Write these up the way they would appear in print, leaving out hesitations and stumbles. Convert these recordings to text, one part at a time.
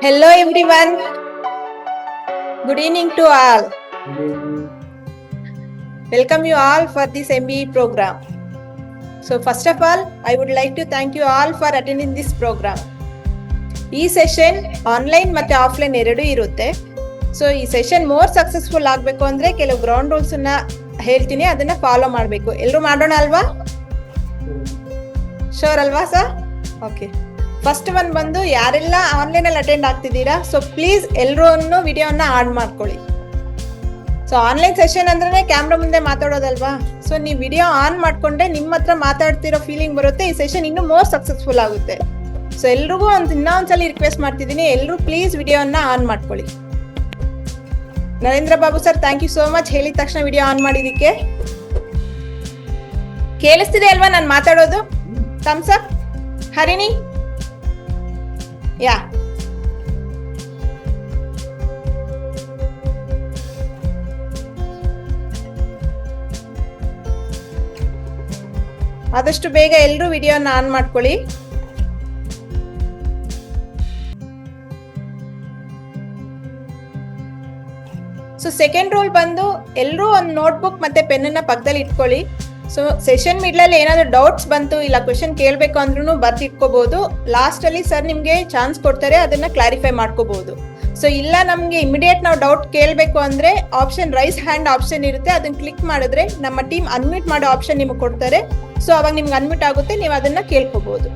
Hello everyone. Good evening to all. Welcome you all for this MBE program. So first of all, I would like to thank you all for attending this program. ಈ session online ಮತ್ತೆ offline ಎರಡೂ ಇರುತ್ತೆ. So ಈ session more successful ಆಗಬೇಕು ಅಂದ್ರೆ ಕೆಲವು ground rules ಅನ್ನ ಹೇಳ್ತೀನಿ, ಅದನ್ನ ಫಾಲೋ ಮಾಡಬೇಕು. ಎಲ್ಲರೂ ಮಾಡೋಣ ಅಲ್ವಾ? ಶೋರ್ ಅಲ್ವಾ ಸರ್? ಓಕೆ. ಫಸ್ಟ್ ಒನ್ ಬಂದು ಯಾರೆಲ್ಲ ಆನ್ಲೈನ್ ಅಲ್ಲಿ ಅಟೆಂಡ್ ಆಗ್ತಿದ್ದೀರಾ, ಸೊ ಪ್ಲೀಸ್ ಎಲ್ಲರೂ ವಿಡಿಯೋನ ಆನ್ ಮಾಡ್ಕೊಳ್ಳಿ. ಸೊ ಆನ್ಲೈನ್ ಸೆಷನ್ ಅಂದ್ರೆ ಕ್ಯಾಮ್ರಾ ಮುಂದೆ ಮಾತಾಡೋದಲ್ವಾ, ಸೊ ನೀವು ವಿಡಿಯೋ ಆನ್ ಮಾಡ್ಕೊಂಡ್ರೆ ನಿಮ್ಮ ಹತ್ರ ಮಾತಾಡ್ತಿರೋ ಫೀಲಿಂಗ್ ಬರುತ್ತೆ. ಈ ಸೆಷನ್ ಇನ್ನೂ ಮೋರ್ ಸಕ್ಸಸ್ಫುಲ್ ಆಗುತ್ತೆ. ಸೊ ಎಲ್ರಿಗೂ ಇನ್ನೊಂದ್ಸಲಿ ರಿಕ್ವೆಸ್ಟ್ ಮಾಡ್ತಿದ್ದೀನಿ, ಎಲ್ಲರೂ ಪ್ಲೀಸ್ ವಿಡಿಯೋನ ಆನ್ ಮಾಡ್ಕೊಳ್ಳಿ. Narendra Babu sir, thank you so much ಹೇಳಿದ ತಕ್ಷಣ ವಿಡಿಯೋ ಆನ್ ಮಾಡಿದಕ್ಕೆ. ಕೇಳಿಸ್ತಿದೆ ಅಲ್ವಾ ನಾನು ಮಾತಾಡೋದು? Thumbs up. ಹರಿಣಿ, ಯಾ ಆದಷ್ಟು ಬೇಗ ಎಲ್ಲರೂ ವಿಡಿಯೋನ ಆನ್ ಮಾಡ್ಕೊಳ್ಳಿ. ಸೊ ಸೆಕೆಂಡ್ ರೂಲ್ ಬಂದು ಎಲ್ಲರೂ ಒಂದು ನೋಟ್ಬುಕ್ ಮತ್ತೆ ಪೆನ್ನ ಪಕ್ಕದಲ್ಲಿ ಇಟ್ಕೊಳ್ಳಿ. ಸೊ ಸೆಷನ್ ಮಿಡ್ಲಲ್ಲಿ ಏನಾದ್ರು ಡೌಟ್ಸ್ ಬಂತು, ಇಲ್ಲ ಕ್ವೆಶನ್ ಕೇಳಬೇಕು ಅಂದ್ರೂ ಬರ್ದು ಇಟ್ಕೋಬಹುದು. ಲಾಸ್ಟ್ ಅಲ್ಲಿ ಸರ್ ನಿಮ್ಗೆ ಚಾನ್ಸ್ ಕೊಡ್ತಾರೆ, ಅದನ್ನ ಕ್ಲಾರಿಫೈ ಮಾಡ್ಕೋಬಹುದು. ಸೊ ಇಲ್ಲ ನಮ್ಗೆ ಇಮಿಡಿಯೇಟ್ ನಾವು ಡೌಟ್ ಕೇಳಬೇಕು ಅಂದ್ರೆ ಆಪ್ಷನ್ ರೈಸ್ ಹ್ಯಾಂಡ್ ಆಪ್ಷನ್ ಇರುತ್ತೆ, ಅದನ್ನ ಕ್ಲಿಕ್ ಮಾಡಿದ್ರೆ ನಮ್ಮ ಟೀಮ್ ಅನ್ಮ್ಯೂಟ್ ಮಾಡೋ ಆಪ್ಷನ್ ನಿಮಗೆ ಕೊಡ್ತಾರೆ. ಸೊ ಅವಾಗ ನಿಮ್ಗೆ ಅನ್ಮ್ಯೂಟ್ ಆಗುತ್ತೆ, ನೀವು ಅದನ್ನ ಕೇಳ್ಕೋಬಹುದು.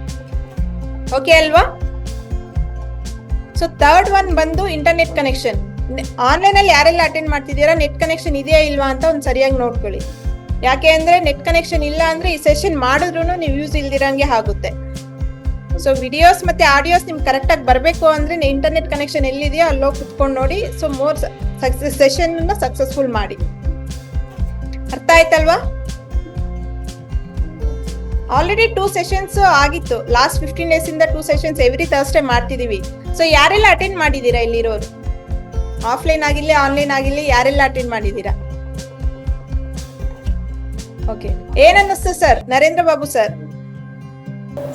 ಓಕೆ ಅಲ್ವಾ? ಸೊ ಥರ್ಡ್ ಒನ್ ಬಂದು ಇಂಟರ್ನೆಟ್ ಕನೆಕ್ಷನ್. ಆನ್ಲೈನ್ ಅಲ್ಲಿ ಯಾರೆಲ್ಲ ಅಟೆಂಡ್ ಮಾಡ್ತಿದ್ದೀರಾ, ನೆಟ್ ಕನೆಕ್ಷನ್ ಇದೆಯಾ ಇಲ್ವಾ ಅಂತ ಒಂದು ಸರಿಯಾಗಿ ನೋಡ್ಕೊಳ್ಳಿ. ಯಾಕೆ ಅಂದ್ರೆ ನೆಟ್ ಕನೆಕ್ಷನ್ ಇಲ್ಲ ಅಂದ್ರೆ ಈ ಸೆಷನ್ ಮಾಡಿದ್ರು ನೀವು ಯೂಸ್ ಇಲ್ದಿರಂಗೆ ಆಗುತ್ತೆ. ಸೊ ವಿಡಿಯೋಸ್ ಮತ್ತೆ ಆಡಿಯೋಸ್ ನಿಮ್ಗೆ ಕರೆಕ್ಟ್ ಆಗಿ ಬರಬೇಕು ಅಂದ್ರೆ ಇಂಟರ್ನೆಟ್ ಕನೆಕ್ಷನ್ ಎಲ್ಲಿದೆಯೋ ಅಲ್ಲೋಗಿ ಕುತ್ಕೊಂಡು ನೋಡಿ. ಸೊ ಮೋರ್ ಸೆಷನ್ ಸಕ್ಸಸ್ಫುಲ್ ಮಾಡಿ. ಅರ್ಥ ಆಯ್ತಲ್ವಾ? ಆಲ್ರೆಡಿ 2 ಸೆಷನ್ಸ್ ಆಗಿತ್ತು. ಲಾಸ್ಟ್ 15 days ಇಂದ 2 ಸೆಷನ್ಸ್ ಎವ್ರಿ ಥರ್ಸ್ಡೇ ಮಾಡ್ತಿದೀವಿ. ಸೊ ಯಾರೆಲ್ಲ ಅಟೆಂಡ್ ಮಾಡಿದೀರಾ ಇಲ್ಲಿರೋರು? ಆಫ್ಲೈನ್ ಆಗಿರ್ಲಿ ಆನ್ಲೈನ್ ಆಗಿರ್ಲಿ, ಯಾರೆಲ್ಲ ಅಟೆಂಡ್ ಮಾಡಿದೀರಾ? ಓಕೆ, ಏನ್ ಅನ್ನಿಸ್ತು sir? Narendra Babu sir,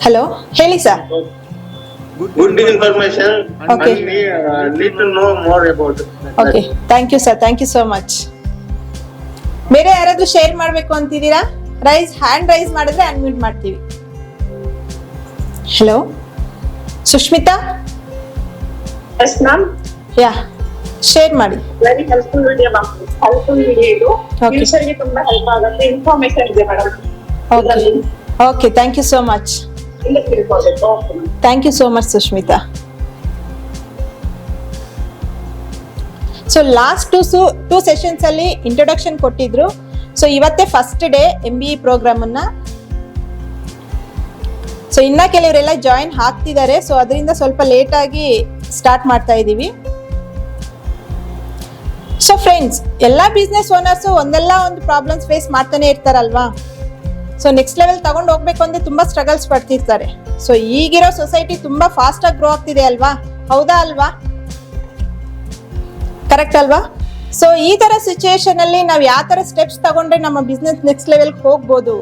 hello ಹೇಳಿ sir. Good information. Okay. And we need to know more about it. Okay, thank you sir, thank you so much. ಬೇರೆ ಯಾರಾದ್ರೂ ಶೇರ್ ಮಾಡ್ಬೇಕು ಅಂತಿದ್ದೀರಾ? ಹ್ಯಾಂಡ್ ರೈಸ್ ಮಾಡಿದ್ರೆ ಅನ್ಮ್ಯೂಟ್ ಮಾಡ್ತೀವಿ. Hello Sushmita, Yes, ma'am. Yeah share ಮಾಡಿ. Very helpful video, ma'am. Helpful video ಇದು. Okay. Future ಗೆ ತುಂಬಾ ಹೆಲ್ಪ್ ಆಗುತ್ತೆ. ಇನ್ಫಾರ್ಮೇಶನ್ ಇದೆ madam. Okay okay, thank you so much. ಇಲ್ಲ ತಿಳ್ಕೊಬೇಕು. Okay ma'am. Thank you so much Sushmita. So last two sessions ಅಲ್ಲಿ introduction ಕೊಟ್ಟಿದ್ರು. ಸೊ ಇವತ್ತೇ ಫಸ್ಟ್ ಡೇ MBE ಪ್ರೋಗ್ರಾಮ್ ಅನ್ನ. ಸೊ ಇನ್ನ ಕೆಲವರೆಲ್ಲ ಜಾಯಿನ್ ಆಗ್ತಿದ್ದಾರೆ. ಸೊ ಅದರಿಂದ ಸ್ವಲ್ಪ ಲೇಟ್ ಆಗಿ ಸ್ಟಾರ್ಟ್ ಮಾಡ್ತಾ ಇದೀವಿ. ಸೊ ಫ್ರೆಂಡ್ಸ್, ಎಲ್ಲಾ ಬಿಸ್ನೆಸ್ ಓನರ್ಸ್ ಒಂದಲ್ಲ ಒಂದು ಪ್ರಾಬ್ಲಮ್ಸ್ ಫೇಸ್ ಮಾಡ್ತಾನೆ ಇರ್ತಾರಲ್ವಾ. ಸೊ ನೆಕ್ಸ್ಟ್ ಲೆವೆಲ್ ತಗೊಂಡು ಹೋಗ್ಬೇಕು ಅಂದ್ರೆ ತುಂಬಾ ಸ್ಟ್ರಗಲ್ಸ್ ಪಡ್ತಿರ್ತಾರೆ. ಸೊ ಈಗಿರೋ ಸೊಸೈಟಿ ತುಂಬಾ ಫಾಸ್ಟ್ ಆಗಿ ಗ್ರೋ ಆಗ್ತಿದೆ ಅಲ್ವಾ? ಹೌದಾ ಅಲ್ವಾ? ಕರೆಕ್ಟ್ ಅಲ್ವಾ? ಸೊ ಈ ತರ ಸಿಚುಯೇಷನ್ ಅಲ್ಲಿ ನಾವು ಯಾವ ತರ ಸ್ಟೆಪ್ಸ್ ತಗೊಂಡ್ರೆ ನಮ್ಮ ಬಿಸ್ನೆಸ್ ನೆಕ್ಸ್ಟ್ ಲೆವೆಲ್ ಹೋಗ್ಬೋದು.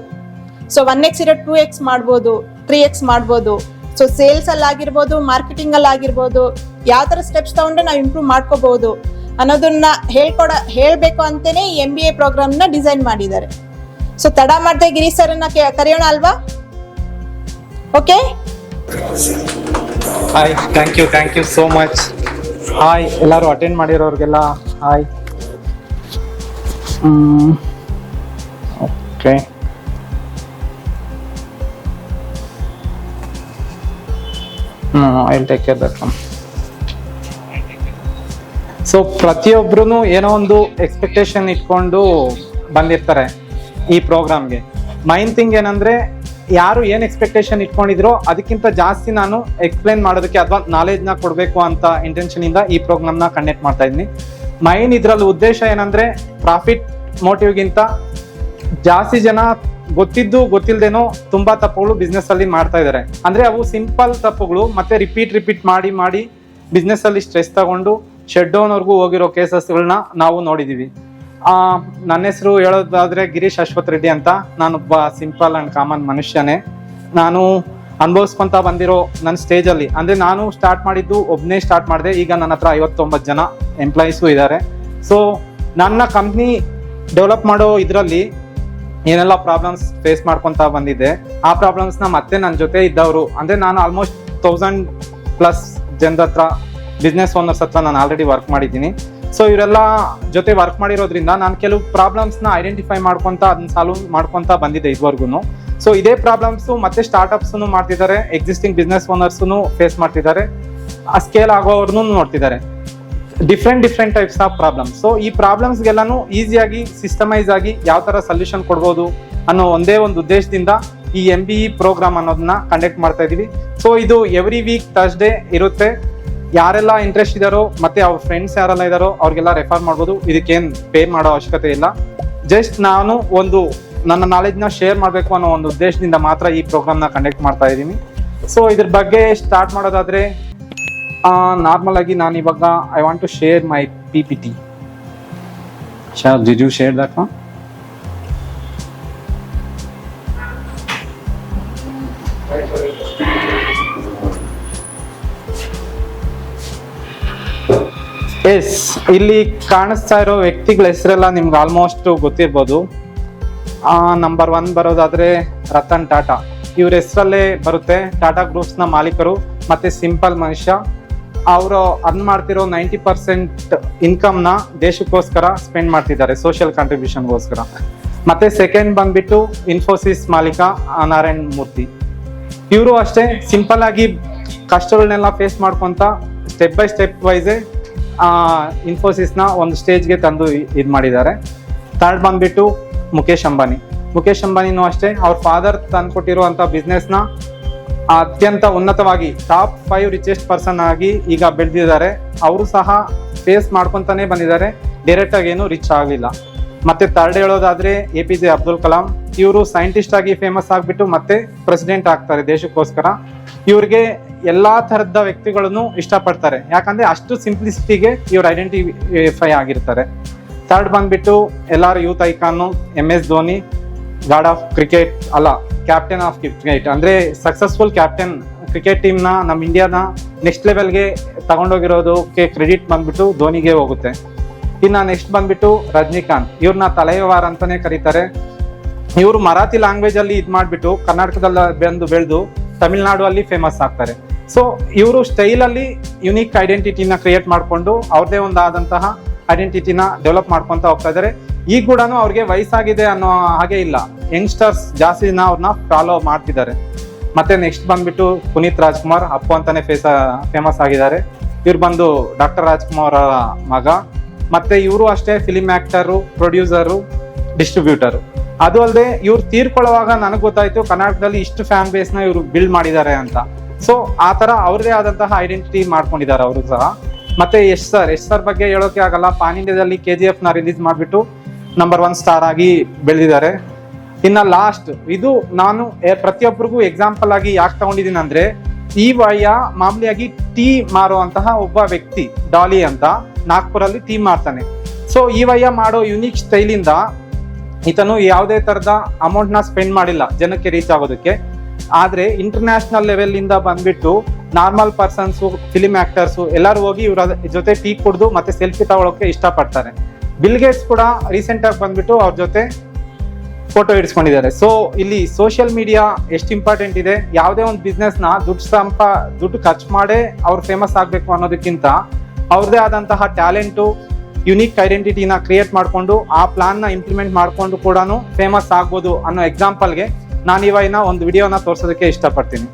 ಸೊ 1x ಇರೋ 2x ಮಾಡ್ಬೋದು, 3x ಮಾಡ್ಬೋದು. ಸೊ ಸೇಲ್ಸ್ ಅಲ್ಲಿ ಆಗಿರ್ಬೋದು, ಮಾರ್ಕೆಟಿಂಗ್ ಅಲ್ಲಿ ಆಗಿರ್ಬೋದು, ಯಾವ ತರ ಸ್ಟೆಪ್ಸ್ ತಗೊಂಡ್ರೆ ನಾವು ಇಂಪ್ರೂವ್ ಮಾಡ್ಕೋಬಹುದು ಅನ್ನೋದನ್ನ ಹೇಳ್ಬೇಕು ಅಂತಾನೆ ಈ MBA ಪ್ರೋಗ್ರಾಮ್ ನ ಡಿಸೈನ್ ಮಾಡಿದ್ದಾರೆ. ಸೊ ತಡ ಮಾಡದೆ ಗಿರಿ ಸರ್ ಅನ್ನ ಕರೆಯೋಣ ಅಲ್ವಾ? Okay, hi, thank you so much. Hi ಎಲ್ಲರೂ ಅಟೆಂಡ್ ಮಾಡಿರೋರಿಗೆಲ್ಲ hi. Okay, I will take care that one. So ಪ್ರತಿಯೊಬ್ರು ಏನೋ ಒಂದು ಎಕ್ಸ್ಪೆಕ್ಟೇಷನ್ ಇಟ್ಕೊಂಡು ಬಂದಿರ್ತಾರೆ ಈ ಪ್ರೋಗ್ರಾಮ್ಗೆ. ಮೈನ್ ಥಿಂಗ್ ಏನಂದ್ರೆ, ಯಾರು ಏನ್ ಎಕ್ಸ್ಪೆಕ್ಟೇಷನ್ ಇಟ್ಕೊಂಡಿದ್ರೋ ಅದಕ್ಕಿಂತ ಜಾಸ್ತಿ ನಾನು ಎಕ್ಸ್ಪ್ಲೈನ್ ಮಾಡೋದಕ್ಕೆ ಅಥವಾ ನಾಲೆಜ್ನ ಕೊಡಬೇಕು ಅಂತ ಇಂಟೆನ್ಷನ್ ಇಂದ ಈ ಪ್ರೋಗ್ರಾಮ್ನ ಕಂಡಕ್ಟ್ ಮಾಡ್ತಾ ಇದ್ದೀನಿ. ಮೈನ್ ಇದ್ರಲ್ಲಿ ಉದ್ದೇಶ ಏನಂದ್ರೆ, ಪ್ರಾಫಿಟ್ ಮೋಟಿವ್ಗಿಂತ ಜಾಸ್ತಿ ಜನ ಗೊತ್ತಿದ್ದು ಗೊತ್ತಿಲ್ದೇನೋ ತುಂಬಾ ತಪ್ಪುಗಳು ಬಿಸ್ನೆಸ್ ಅಲ್ಲಿ ಮಾಡ್ತಾ ಇದ್ದಾರೆ. ಅಂದ್ರೆ ಅವು ಸಿಂಪಲ್ ತಪ್ಪುಗಳು, ಮತ್ತೆ ರಿಪೀಟ್ ಮಾಡಿ ಬಿಸ್ನೆಸ್ ಅಲ್ಲಿ ಸ್ಟ್ರೆಸ್ ತಗೊಂಡು ಶೆಡ್ ಡೌನ್ವರೆಗೂ ಹೋಗಿರೋ ಕೇಸಸ್ಗಳನ್ನ ನಾವು ನೋಡಿದೀವಿ. ನನ್ನ ಹೆಸರು ಹೇಳೋದಾದ್ರೆ ಗಿರೀಶ್ ಅಶ್ವಥ್ ರೆಡ್ಡಿ ಅಂತ. ನಾನೊಬ್ಬ ಸಿಂಪಲ್ ಅಂಡ್ ಕಾಮನ್ ಮನುಷ್ಯನೇ. ನಾನು ಅನುಭವಿಸ್ಕೊಂತ ಬಂದಿರೋ ನನ್ನ ಸ್ಟೇಜಲ್ಲಿ, ಅಂದರೆ ನಾನು ಸ್ಟಾರ್ಟ್ ಮಾಡಿದ್ದು ಒಬ್ಬನೇ ಸ್ಟಾರ್ಟ್ ಮಾಡಿದೆ. ಈಗ ನನ್ನ ಹತ್ರ 59 ಜನ ಎಂಪ್ಲಾಯೀಸು ಇದ್ದಾರೆ. ಸೊ ನನ್ನ ಕಂಪ್ನಿ ಡೆವಲಪ್ ಮಾಡೋ ಇದರಲ್ಲಿ ಏನೆಲ್ಲ ಪ್ರಾಬ್ಲಮ್ಸ್ ಫೇಸ್ ಮಾಡ್ಕೊತ ಬಂದಿದ್ದೆ, ಆ ಪ್ರಾಬ್ಲಮ್ಸ್ನ ಮತ್ತೆ ನನ್ನ ಜೊತೆ ಇದ್ದವರು, ಅಂದರೆ ನಾನು ಆಲ್ಮೋಸ್ಟ್ 1000+ ಜನರ ಹತ್ರ, ಬಿಸ್ನೆಸ್ ಓನರ್ಸ್ ಹತ್ರ ನಾನು ಆಲ್ರೆಡಿ ವರ್ಕ್ ಮಾಡಿದ್ದೀನಿ. ಸೊ ಇವರೆಲ್ಲ ಜೊತೆ ವರ್ಕ್ ಮಾಡಿರೋದ್ರಿಂದ ನಾನು ಕೆಲವು ಪ್ರಾಬ್ಲಮ್ಸ್ನ ಐಡೆಂಟಿಫೈ ಮಾಡ್ಕೊತ ಅದನ್ನ ಸಾಲ್ವ್ ಮಾಡ್ಕೊತ ಬಂದಿದ್ದೆ ಇದುವರೆಗೂ. ಸೊ ಇದೇ ಪ್ರಾಬ್ಲಮ್ಸು ಮತ್ತೆ ಸ್ಟಾರ್ಟ್ಅಪ್ಸ್ನು ಮಾಡ್ತಿದ್ದಾರೆ, ಎಕ್ಸಿಸ್ಟಿಂಗ್ ಬಿಸ್ನೆಸ್ ಓನರ್ಸ್ನು ಫೇಸ್ ಮಾಡ್ತಿದ್ದಾರೆ, ಆ ಸ್ಕೇಲ್ ಆಗೋವ್ರನ್ನೂ ನೋಡ್ತಿದ್ದಾರೆ. Different types of problems. So ಈ ಪ್ರಾಬ್ಲಮ್ಸ್ಗೆಲ್ಲಾನು ಈಸಿಯಾಗಿ ಸಿಸ್ಟಮೈಸ್ ಆಗಿ ಯಾವ ಥರ ಸೊಲ್ಯೂಷನ್ ಕೊಡ್ಬೋದು ಅನ್ನೋ ಒಂದೇ ಒಂದು ಉದ್ದೇಶದಿಂದ ಈ MBE ಪ್ರೋಗ್ರಾಮ್ ಅನ್ನೋದನ್ನ ಕಂಡಕ್ಟ್ ಮಾಡ್ತಾ ಇದೀವಿ. ಸೊ ಇದು ಎವ್ರಿ ವೀಕ್ ಥರ್ಸ್ಡೇ ಇರುತ್ತೆ. ಯಾರೆಲ್ಲ ಇಂಟ್ರೆಸ್ಟ್ ಇದ್ದಾರೋ ಮತ್ತೆ ಅವ್ರ ಫ್ರೆಂಡ್ಸ್ ಯಾರೆಲ್ಲ ಇದ್ದಾರೋ ಅವ್ರಿಗೆಲ್ಲ ರೆಫರ್ ಮಾಡ್ಬೋದು. ಇದಕ್ಕೇನು ಪೇ ಮಾಡೋ ಅವಶ್ಯಕತೆ ಇಲ್ಲ. ಜಸ್ಟ್ ನಾನು ಒಂದು ನನ್ನ ನಾಲೆಜ್ನ ಶೇರ್ ಮಾಡಬೇಕು ಅನ್ನೋ ಒಂದು ಉದ್ದೇಶದಿಂದ ಮಾತ್ರ ಈ ಪ್ರೋಗ್ರಾಮ್ನ ಕಂಡಕ್ಟ್ ಮಾಡ್ತಾ ಇದ್ದೀನಿ. ಸೊ ಇದ್ರ ಬಗ್ಗೆ ಸ್ಟಾರ್ಟ್ ಮಾಡೋದಾದ್ರೆ, ನಾರ್ಮಲ್ ಆಗಿ ನಾನು ಇವಾಗ I want to share my PPT. Did you share that? Yes, ಇಲ್ಲಿ ಕಾಣಿಸ್ತಾ ಇರೋ ವ್ಯಕ್ತಿಗಳ ಹೆಸರೆಲ್ಲ ನಿಮ್ಗೆ ಆಲ್ಮೋಸ್ಟ್ ಗೊತ್ತಿರ್ಬೋದು. ನಂಬರ್ 1 ಬರೋದಾದ್ರೆ ರತನ್ ಟಾಟಾ, ಇವ್ರ ಹೆಸರಲ್ಲೇ ಬರುತ್ತೆ. ಟಾಟಾ ಗ್ರೂಪ್ಸ್ನ ಮಾಲೀಕರು ಮತ್ತೆ ಸಿಂಪಲ್ ಮನುಷ್ಯ. ಅವರು ಅರ್ನ್ ಮಾಡ್ತಿರೋ 90% ಇನ್ಕಮ್ನ ದೇಶಕ್ಕೋಸ್ಕರ ಸ್ಪೆಂಡ್ ಮಾಡ್ತಿದ್ದಾರೆ, ಸೋಷಿಯಲ್ ಕಾಂಟ್ರಿಬ್ಯೂಷನ್ಗೋಸ್ಕರ. ಮತ್ತೆ ಸೆಕೆಂಡ್ ಬಂದ್ಬಿಟ್ಟು ಇನ್ಫೋಸಿಸ್ ಮಾಲೀಕ ನಾರಾಯಣ್ ಮೂರ್ತಿ. ಇವರು ಅಷ್ಟೇ ಸಿಂಪಲ್ ಆಗಿ ಕಷ್ಟಗಳನ್ನೆಲ್ಲ ಫೇಸ್ ಮಾಡ್ಕೊಂತ ಸ್ಟೆಪ್ ಬೈ ಸ್ಟೆಪ್ ವೈಸೇ ಇನ್ಫೋಸಿಸ್ನ ಒಂದು ಸ್ಟೇಜ್ಗೆ ತಂದು ಇದು ಮಾಡಿದ್ದಾರೆ. ಥರ್ಡ್ ಬಂದ್ಬಿಟ್ಟು ಮುಖೇಶ್ ಅಂಬಾನಿನೂ ಅಷ್ಟೇ ಅವ್ರ ಫಾದರ್ ತಂದ್ಕೊಟ್ಟಿರುವಂಥ ಬಿಸ್ನೆಸ್ನ ಅತ್ಯಂತ ಉನ್ನತವಾಗಿ ಟಾಪ್ 5 ರಿಚೆಸ್ಟ್ ಪರ್ಸನ್ ಆಗಿ ಈಗ ಬೆಳೆದಿದ್ದಾರೆ. ಅವರು ಸಹ ಫೇಸ್ ಮಾಡ್ಕೊತಾನೆ ಬಂದಿದ್ದಾರೆ, ಡೈರೆಕ್ಟ್ ಆಗಿ ಏನು ರಿಚ್ ಆಗಲಿಲ್ಲ. ಮತ್ತೆ ಥರ್ಡ್ ಹೇಳೋದಾದ್ರೆ APJ ಅಬ್ದುಲ್ ಕಲಾಂ. ಇವರು ಸೈಂಟಿಸ್ಟ್ ಆಗಿ ಫೇಮಸ್ ಆಗಿಬಿಟ್ಟು ಮತ್ತೆ ಪ್ರೆಸಿಡೆಂಟ್ ಆಗ್ತಾರೆ ದೇಶಕ್ಕೋಸ್ಕರ. ಇವ್ರಿಗೆ ಎಲ್ಲಾ ತರದ ವ್ಯಕ್ತಿಗಳನ್ನು ಇಷ್ಟಪಡ್ತಾರೆ, ಯಾಕಂದ್ರೆ ಅಷ್ಟು ಸಿಂಪ್ಲಿಸಿಟಿಗೆ ಇವ್ರು ಐಡೆಂಟಿಫೈ ಆಗಿರ್ತಾರೆ. ಥರ್ಡ್ ಬಂದ್ಬಿಟ್ಟು ಎಲ್ಲಾರು youth icon MS Dhoni, god of cricket ಅಲ್ಲ ಕ್ಯಾಪ್ಟನ್ ಆಫ್ ಕ್ರಿಕೆಟ್, ಅಂದ್ರೆ ಸಕ್ಸಸ್ಫುಲ್ ಕ್ಯಾಪ್ಟನ್. ಕ್ರಿಕೆಟ್ ಟೀಮ್ನ ನಮ್ಮ ಇಂಡಿಯಾನ ನೆಕ್ಸ್ಟ್ ಲೆವೆಲ್ಗೆ ತಗೊಂಡೋಗಿರೋದಕ್ಕೆ ಕ್ರೆಡಿಟ್ ಬಂದ್ಬಿಟ್ಟು ಧೋನಿಗೆ ಹೋಗುತ್ತೆ. ಇನ್ನು ನೆಕ್ಸ್ಟ್ ಬಂದ್ಬಿಟ್ಟು ರಜನಿಕಾಂತ್, ಇವ್ರನ್ನ ತಲೆವಾರ್ ಅಂತಾನೆ ಕರೀತಾರೆ. ಇವರು ಮರಾಠಿ ಲ್ಯಾಂಗ್ವೇಜ್ ಅಲ್ಲಿ ಇದು ಮಾಡ್ಬಿಟ್ಟು ಕರ್ನಾಟಕದಲ್ಲಿ ಬೆಳೆದು ತಮಿಳ್ನಾಡು ಅಲ್ಲಿ ಫೇಮಸ್ ಆಗ್ತಾರೆ. ಸೊ ಇವರು ಸ್ಟೈಲ್ ಅಲ್ಲಿ ಯುನೀಕ್ ಐಡೆಂಟಿಟಿನ ಕ್ರಿಯೇಟ್ ಮಾಡ್ಕೊಂಡು ಅವ್ರದೇ ಒಂದಾದಂತಹ ಐಡೆಂಟಿಟಿನ ಡೆವಲಪ್ ಮಾಡ್ಕೊಂತ ಹೋಗ್ತಾ ಇದ್ದಾರೆ. ಈಗ ಕೂಡ ಅವ್ರಿಗೆ ವಯಸ್ಸಾಗಿದೆ ಅನ್ನೋ ಹಾಗೆ ಇಲ್ಲ, ಯಂಗ್ಸ್ಟರ್ಸ್ ಜಾಸ್ತಿ ಅವ್ರನ್ನ ಫಾಲೋ ಮಾಡ್ತಿದ್ದಾರೆ. ಮತ್ತೆ ನೆಕ್ಸ್ಟ್ ಬಂದ್ಬಿಟ್ಟು ಪುನೀತ್ ರಾಜ್ಕುಮಾರ್, ಅಪ್ಪು ಅಂತಾನೆ ಫೇಮಸ್ ಆಗಿದ್ದಾರೆ. ಇವ್ರು ಬಂದು ಡಾಕ್ಟರ್ ರಾಜ್ಕುಮಾರ್ ಮಗ. ಮತ್ತೆ ಇವರು ಅಷ್ಟೇ ಫಿಲಿಂ ಆಕ್ಟರು, ಪ್ರೊಡ್ಯೂಸರು, ಡಿಸ್ಟ್ರಿಬ್ಯೂಟರು. ಅದು ಅಲ್ಲದೆ ಇವ್ರು ತೀರ್ಕೊಳ್ಳುವಾಗ ನನಗೆ ಗೊತ್ತಾಯ್ತು ಕರ್ನಾಟಕದಲ್ಲಿ ಇಷ್ಟು ಫ್ಯಾನ್ ಬೇಸ್ನ ಇವರು ಬಿಲ್ಡ್ ಮಾಡಿದ್ದಾರೆ ಅಂತ. ಸೊ ಆ ತರ ಅವ್ರದೇ ಆದಂತಹ ಐಡೆಂಟಿಟಿ ಮಾಡ್ಕೊಂಡಿದ್ದಾರೆ ಅವರು ಸಹ. ಮತ್ತೆ ಯಶ್ ಸರ್ ಬಗ್ಗೆ ಹೇಳೋಕೆ ಆಗಲ್ಲ. ಪಾನ್ ಇಂಡಿಯಾದಲ್ಲಿ KGF ನ ರಿಲೀಸ್ ಮಾಡಿಬಿಟ್ಟು ನಂಬರ್ 1 ಸ್ಟಾರ್ ಆಗಿ ಬೆಳೆದಿದ್ದಾರೆ. ಇನ್ನ ಲಾಸ್ಟ್ ಇದು ನಾನು ಪ್ರತಿಯೊಬ್ಬರಿಗೂ ಎಕ್ಸಾಂಪಲ್ ಆಗಿ ಯಾಕೆ ತಗೊಂಡಿದ್ದೀನಿ ಅಂದ್ರೆ, ಈ ವಯ ಮಾಮೂಲಿಯಾಗಿ ಟೀ ಮಾರುವಂತಹ ಒಬ್ಬ ವ್ಯಕ್ತಿ, ಡಾಲಿ ಅಂತ, ನಾಗ್ಪುರಲ್ಲಿ ಟೀ ಮಾರ್ತಾನೆ. ಸೊ ಈ ವಯ ಮಾಡೋ ಯುನೀಕ್ ಸ್ಟೈಲಿಂದ ಈತನು ಯಾವುದೇ ತರದ ಅಮೌಂಟ್ ನ ಸ್ಪೆಂಡ್ ಮಾಡಿಲ್ಲ ಜನಕ್ಕೆ ರೀಚ್ ಆಗೋದಕ್ಕೆ. ಆದ್ರೆ ಇಂಟರ್ನ್ಯಾಷನಲ್ ಲೆವೆಲ್ ಇಂದ ಬಂದ್ಬಿಟ್ಟು ನಾರ್ಮಲ್ ಪರ್ಸನ್ಸು, ಫಿಲಿಂ ಆಕ್ಟರ್ಸು ಎಲ್ಲರೂ ಹೋಗಿ ಇವರ ಜೊತೆ ಟೀ ಕುಡಿದು ಮತ್ತೆ ಸೆಲ್ಫಿ ತಗೊಳ್ಳೋಕೆ ಇಷ್ಟಪಡ್ತಾರೆ. ಬಿಲ್ ಗೇಟ್ಸ್ ಕೂಡ ರೀಸೆಂಟ್ ಆಗಿ ಬಂದ್ಬಿಟ್ಟು ಅವ್ರ ಜೊತೆ ಫೋಟೋ ಇಡಿಸ್ಕೊಂಡಿದ್ದಾರೆ. ಸೊ ಇಲ್ಲಿ ಸೋಷಿಯಲ್ ಮೀಡಿಯಾ ಎಷ್ಟು ಇಂಪಾರ್ಟೆಂಟ್ ಇದೆ. ಯಾವುದೇ ಒಂದು ಬಿಸ್ನೆಸ್ ನ ದುಡ್ಡು ಖರ್ಚು ಮಾಡೇ ಅವ್ರು ಫೇಮಸ್ ಆಗ್ಬೇಕು ಅನ್ನೋದಕ್ಕಿಂತ ಅವ್ರದೇ ಆದಂತಹ ಟ್ಯಾಲೆಂಟು, ಯುನೀಕ್ ಐಡೆಂಟಿಟಿನ ಕ್ರಿಯೇಟ್ ಮಾಡಿಕೊಂಡು ಆ ಪ್ಲಾನ್ ನ ಇಂಪ್ಲಿಮೆಂಟ್ ಮಾಡ್ಕೊಂಡು ಕೂಡ ಫೇಮಸ್ ಆಗ್ಬೋದು ಅನ್ನೋ ಎಕ್ಸಾಂಪಲ್ಗೆ ನಾನು ಇವಾಗ ಒಂದು ವಿಡಿಯೋನ ತೋರ್ಸೋದಕ್ಕೆ ಇಷ್ಟಪಡ್ತೀನಿ.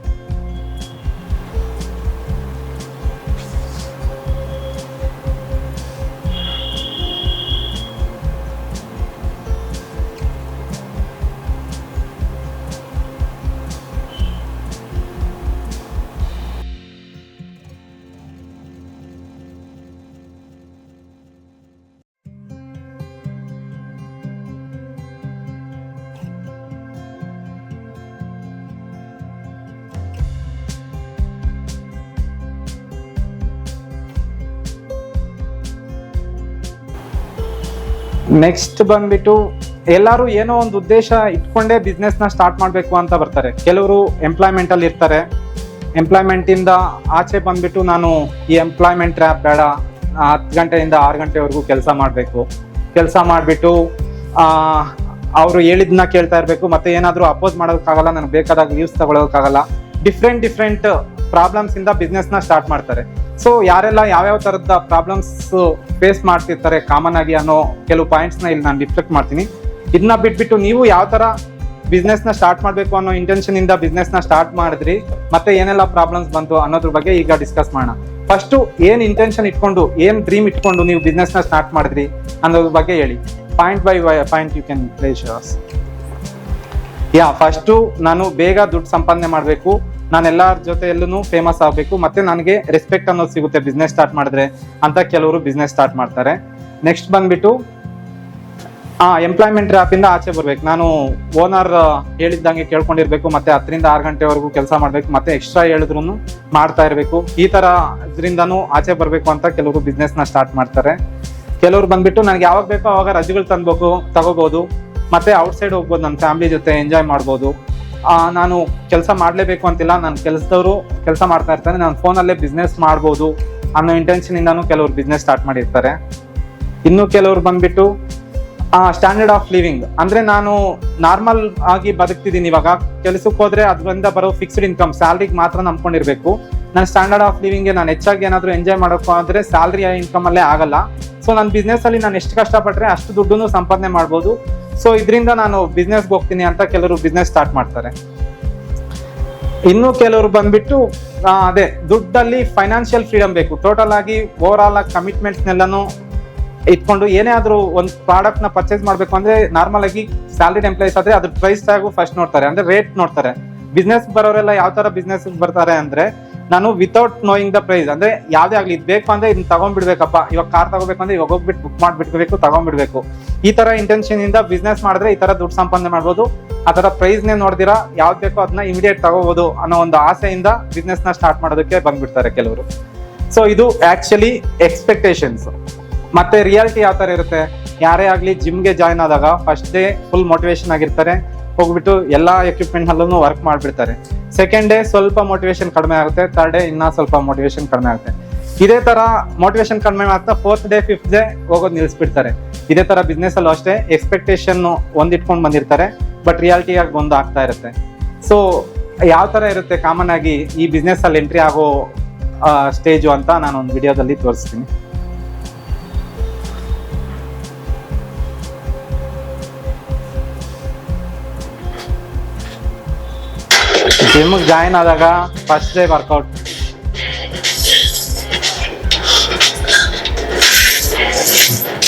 ನೆಕ್ಸ್ಟ್ ಬಂದ್ಬಿಟ್ಟು ಎಲ್ಲರೂ ಏನೋ ಒಂದು ಉದ್ದೇಶ ಇಟ್ಕೊಂಡೇ ಬಿಸ್ನೆಸ್ ನ ಸ್ಟಾರ್ಟ್ ಮಾಡ್ಬೇಕು ಅಂತ ಬರ್ತಾರೆ. ಕೆಲವರು ಎಂಪ್ಲಾಯ್ಮೆಂಟ್ ಅಲ್ಲಿ ಇರ್ತಾರೆ. ಎಂಪ್ಲಾಯ್ಮೆಂಟ್ ಇಂದ ಆಚೆ ಬಂದ್ಬಿಟ್ಟು ನಾನು ಈ ಎಂಪ್ಲಾಯ್ಮೆಂಟ್ ಟ್ರ್ಯಾಪ್ ಬೇಡ, 10 ಗಂಟೆಯಿಂದ 6 ಗಂಟೆವರೆಗೂ ಕೆಲಸ ಮಾಡಬೇಕು, ಕೆಲಸ ಮಾಡಿಬಿಟ್ಟು ಅವರು ಹೇಳಿದ್ನ ಕೇಳ್ತಾ ಇರಬೇಕು, ಮತ್ತೆ ಏನಾದರೂ ಅಪೋಸ್ ಮಾಡೋದಕ್ಕಾಗಲ್ಲ, ನನಗೆ ಬೇಕಾದಾಗ ಲೀವ್ಸ್ ತಗೊಳ್ಳೋದಕ್ಕಾಗಲ್ಲ. ಡಿಫ್ರೆಂಟ್ ಪ್ರಾಬ್ಲಮ್ಸ್ ಇಂದ ಬಿಸ್ನೆಸ್ ನ ಸ್ಟಾರ್ಟ್ ಮಾಡ್ತಾರೆ. ಸೊ ಯಾರೆಲ್ಲ ಯಾವ್ಯಾವ ತರದ ಪ್ರಾಬ್ಲಮ್ಸ್ ಫೇಸ್ ಮಾಡ್ತಿರ್ತಾರೆ ಕಾಮನ್ ಆಗಿ ಅನ್ನೋ ಕೆಲವು ಪಾಯಿಂಟ್ಸ್ ನ ಇಲ್ಲಿ ನಾನು ರಿಫ್ಲೆಕ್ಟ್ ಮಾಡ್ತೀನಿ. ಇದನ್ನ ಬಿಟ್ಬಿಟ್ಟು ನೀವು ಯಾವ ತರ ಬಿಸ್ನೆಸ್ ನ ಸ್ಟಾರ್ಟ್ ಮಾಡ್ಬೇಕು ಅನ್ನೋ ಇಂಟೆನ್ಷನ್ ಇಂದ ಬಿಸ್ನೆಸ್ ನ ಸ್ಟಾರ್ಟ್ ಮಾಡಿದ್ರಿ, ಮತ್ತೆ ಏನೆಲ್ಲ ಪ್ರಾಬ್ಲಮ್ಸ್ ಬಂತು ಅನ್ನೋದ್ರ ಬಗ್ಗೆ ಈಗ ಡಿಸ್ಕಸ್ ಮಾಡೋಣ. ಫಸ್ಟ್ ಏನ್ ಇಂಟೆನ್ಷನ್ ಇಟ್ಕೊಂಡು, ಏನ್ ಡ್ರೀಮ್ ಇಟ್ಕೊಂಡು ನೀವು ಬಿಸ್ನೆಸ್ ನ ಸ್ಟಾರ್ಟ್ ಮಾಡಿದ್ರಿ ಅನ್ನೋದ್ರ ಬಗ್ಗೆ ಹೇಳಿ. Point by point you can place yours. First ನಾನು ಬೇಗ ದುಡ್ಡು ಸಂಪಾದನೆ ಮಾಡಬೇಕು, ನಾನು ಎಲ್ಲರ ಜೊತೆಯಲ್ಲೂ ಫೇಮಸ್ ಆಗಬೇಕು, ಮತ್ತೆ ನನಗೆ ರೆಸ್ಪೆಕ್ಟ್ ಅನ್ನೋದು ಸಿಗುತ್ತೆ ಬಿಸ್ನೆಸ್ ಸ್ಟಾರ್ಟ್ ಮಾಡಿದ್ರೆ ಅಂತ ಕೆಲವರು ಬಿಸ್ನೆಸ್ ಸ್ಟಾರ್ಟ್ ಮಾಡ್ತಾರೆ. ನೆಕ್ಸ್ಟ್ ಬಂದ್ಬಿಟ್ಟು ಎಂಪ್ಲಾಯ್ಮೆಂಟ್ ಟ್ರ್ಯಾಪ್ ಇಂದ ಆಚೆ ಬರ್ಬೇಕು. ನಾನು ಓನರ್ ಹೇಳಿದ್ದಂಗೆ ಕೇಳ್ಕೊಂಡಿರ್ಬೇಕು, ಮತ್ತೆ 10 ರಿಂದ 6 ಗಂಟೆವರೆಗೂ ಕೆಲಸ ಮಾಡ್ಬೇಕು, ಮತ್ತೆ ಎಕ್ಸ್ಟ್ರಾ ಹೇಳಿದ್ರು ಮಾಡ್ತಾ ಇರಬೇಕು. ಈ ತರ ಇದರಿಂದನೂ ಆಚೆ ಬರ್ಬೇಕು ಅಂತ ಕೆಲವರು ಬಿಸ್ನೆಸ್ ನ ಸ್ಟಾರ್ಟ್ ಮಾಡ್ತಾರೆ. ಕೆಲವ್ರು ಬಂದ್ಬಿಟ್ಟು ನನಗೆ ಯಾವಾಗ ಬೇಕೋ ಅವಾಗ ರಜೆಗಳು ತಗೋಬಹುದು, ಮತ್ತೆ ಔಟ್ಸೈಡ್ ಹೋಗ್ಬೋದು, ನನ್ನ ಫ್ಯಾಮಿಲಿ ಜೊತೆ ಎಂಜಾಯ್ ಮಾಡ್ಬೋದು. ನಾನು ಕೆಲಸ ಮಾಡಲೇಬೇಕು ಅಂತಿಲ್ಲ, ನನ್ನ ಕೆಲಸದವರು ಕೆಲಸ ಮಾಡ್ತಾ ಇರ್ತಾರೆ, ನಾನು ಫೋನಲ್ಲೇ ಬಿಸ್ನೆಸ್ ಮಾಡ್ಬೋದು ಅನ್ನೋ ಇಂಟೆನ್ಷನ್ ಇಂದಾನು ಕೆಲವರು ಬಿಸ್ನೆಸ್ ಸ್ಟಾರ್ಟ್ ಮಾಡಿರ್ತಾರೆ. ಇನ್ನು ಕೆಲವರು ಬಂದ್ಬಿಟ್ಟು ಸ್ಟ್ಯಾಂಡರ್ಡ್ ಆಫ್ ಲಿವಿಂಗ್ ಅಂದ್ರೆ ನಾನು ನಾರ್ಮಲ್ ಆಗಿ ಬದುಕ್ತಿದ್ದೀನಿ, ಇವಾಗ ಕೆಲಸಕ್ಕೆ ಹೋದ್ರೆ ಅದರಿಂದ ಬರೋ ಫಿಕ್ಸ್ಡ್ ಇನ್ಕಮ್ ಸ್ಯಾಲ್ರಿಗೆ ಮಾತ್ರ ನಂಬ್ಕೊಂಡಿರ್ಬೇಕು. ನನ್ನ ಸ್ಟ್ಯಾಂಡರ್ಡ್ ಆಫ್ ಲಿವಿಂಗ್ಗೆ ನಾನು ಹೆಚ್ಚಾಗಿ ಏನಾದರೂ ಎಂಜಾಯ್ ಮಾಡೋಕೆ ಆದ್ರೆ ಸ್ಯಾಲ್ರಿ ಇನ್ಕಮ್ ಅಲ್ಲೇ ಆಗಲ್ಲ. ಸೊ ನನ್ನ ಬಿಸ್ನೆಸ್ ಅಲ್ಲಿ ನಾನು ಎಷ್ಟು ಕಷ್ಟಪಟ್ರೆ ಅಷ್ಟು ದುಡ್ಡನ್ನು ಸಂಪಾದನೆ ಮಾಡ್ಬೋದು. ಸೊ ಇದರಿಂದ ನಾನು ಬಿಸ್ನೆಸ್ಗೆ ಹೋಗ್ತೀನಿ ಅಂತ ಕೆಲವರು ಬಿಸ್ನೆಸ್ ಸ್ಟಾರ್ಟ್ ಮಾಡ್ತಾರೆ. ಇನ್ನು ಕೆಲವರು ಬಂದ್ಬಿಟ್ಟು ಅದೇ ದುಡ್ಡಲ್ಲಿ ಫೈನಾನ್ಷಿಯಲ್ ಫ್ರೀಡಮ್ ಬೇಕು. ಟೋಟಲ್ ಆಗಿ ಓವರ್ ಆಲ್ ಆಗಿ ಕಮಿಟ್ಮೆಂಟ್ಸ್ನೆಲ್ಲನೂ ಇಟ್ಕೊಂಡು ಏನೇ ಆದ್ರೂ ಒಂದು ಪ್ರಾಡಕ್ಟ್ ನ ಪರ್ಚೇಸ್ ಮಾಡ್ಬೇಕು ಅಂದ್ರೆ ನಾರ್ಮಲ್ ಆಗಿ ಸ್ಯಾಲರಿಡ್ ಎಂಪ್ಲಾಯೀಸ್ ಆದ್ರೆ ಅದ್ರ ಪ್ರೈಸ್ ಟ್ಯಾಗು ಫಸ್ಟ್ ನೋಡ್ತಾರೆ, ಅಂದ್ರೆ ರೇಟ್ ನೋಡ್ತಾರೆ. ಬಿಸ್ನೆಸ್ ಬರೋರೆಲ್ಲ ಯಾವ ತರ ಬಿಸ್ನೆಸ್ ಬರ್ತಾರೆ ಅಂದ್ರೆ, ನಾನು ವಿತೌಟ್ ನೋಯಿಂಗ್ ದ ಪ್ರೈಸ್, ಅಂದ್ರೆ ಯಾವ್ದೇ ಆಗ್ಲಿ ಇದು ಬೇಕು ಅಂದ್ರೆ ಇದನ್ನ ತಗೊಂಡ್ಬಿಡ್ಬೇಕಪ್ಪ, ಇವಾಗ ಕಾರ್ ತಗೋಬೇಕು ಅಂದ್ರೆ ಇವಾಗ ಹೋಗ್ಬಿಟ್ಟು ಬುಕ್ ಮಾಡ್ಬಿಡ್ಬೇಕು, ತಗೊಂಡ್ಬಿಡ್ಬೇಕು. ಈ ತರ ಇಂಟೆನ್ಷನ್ ಇಂದ ಬಿಸ್ನೆಸ್ ಮಾಡಿದ್ರೆ ಈ ತರ ದುಡ್ಡು ಸಂಪಾದನೆ ಮಾಡ್ಬೋದು. ಆ ತರ ಪ್ರೈಸ್ ನೇ ನೋಡ್ದಿರಾ ಯಾವ್ದು ಬೇಕೋ ಅದನ್ನ ಇಮಿಡಿಯೇಟ್ ತಗೋಬಹುದು ಅನ್ನೋ ಒಂದು ಆಸೆಯಿಂದ ಬಿಸ್ನೆಸ್ ನ ಸ್ಟಾರ್ಟ್ ಮಾಡೋದಕ್ಕೆ ಬಂದ್ಬಿಡ್ತಾರೆ ಕೆಲವರು. ಸೊ ಇದು ಆಕ್ಚುಲಿ ಎಕ್ಸ್ಪೆಕ್ಟೇಷನ್ಸ್. ಮತ್ತೆ ರಿಯಾಲಿಟಿ ಯಾವ ತರ ಇರುತ್ತೆ, ಯಾರೇ ಆಗ್ಲಿ ಜಿಮ್ಗೆ ಜಾಯ್ನ್ ಆದಾಗ ಫಸ್ಟ್ ಡೇ ಫುಲ್ ಮೋಟಿವೇಶನ್ ಆಗಿರ್ತಾರೆ, ಹೋಗ್ಬಿಟ್ಟು ಎಲ್ಲಾ ಎಕ್ವಿಪ್ಮೆಂಟ್ ನಲ್ಲೂ ವರ್ಕ್ ಮಾಡ್ಬಿಡ್ತಾರೆ. ಸೆಕೆಂಡ್ ಡೇ ಸ್ವಲ್ಪ ಮೋಟಿವೇಶನ್ ಕಡಿಮೆ ಆಗುತ್ತೆ, ಥರ್ಡ್ ಡೇ ಇನ್ನ ಸ್ವಲ್ಪ ಮೋಟಿವೇಶನ್ ಕಡಿಮೆ ಆಗುತ್ತೆ. ಇದೇ ತರ ಮೋಟಿವೇಶನ್ ಕಡಿಮೆ ಆಗ್ತಾ 4th ಡೇ 5th ಡೇ ಹೋಗೋದು ನಿಲ್ಲಿಸ್ಬಿಡ್ತಾರೆ. ಇದೇ ತರ ಬಿಸ್ನೆಸ್ ಅಲ್ಲೂ ಅಷ್ಟೇ, ಎಕ್ಸ್ಪೆಕ್ಟೇಷನ್ ಒಂದ್ ಇಟ್ಕೊಂಡು ಬಂದಿರ್ತಾರೆ, ಬಟ್ ರಿಯಾಲಿಟಿ ಆಗಿ ಒಂದು ಆಗ್ತಾ ಇರುತ್ತೆ. ಸೊ ಯಾವ ತರ ಇರುತ್ತೆ ಕಾಮನ್ ಆಗಿ ಈ ಬಿಸ್ನೆಸ್ ಅಲ್ಲಿ ಎಂಟ್ರಿ ಆಗೋ ಸ್ಟೇಜು ಅಂತ ನಾನು ಒಂದು ವಿಡಿಯೋದಲ್ಲಿ ತೋರಿಸ್ತೀನಿ. ಜಿಮ್ಗೆ ಜಾಯಿನ್ ಆದಾಗ ಫಸ್ಟ್ ಡೇ ವರ್ಕೌಟ್,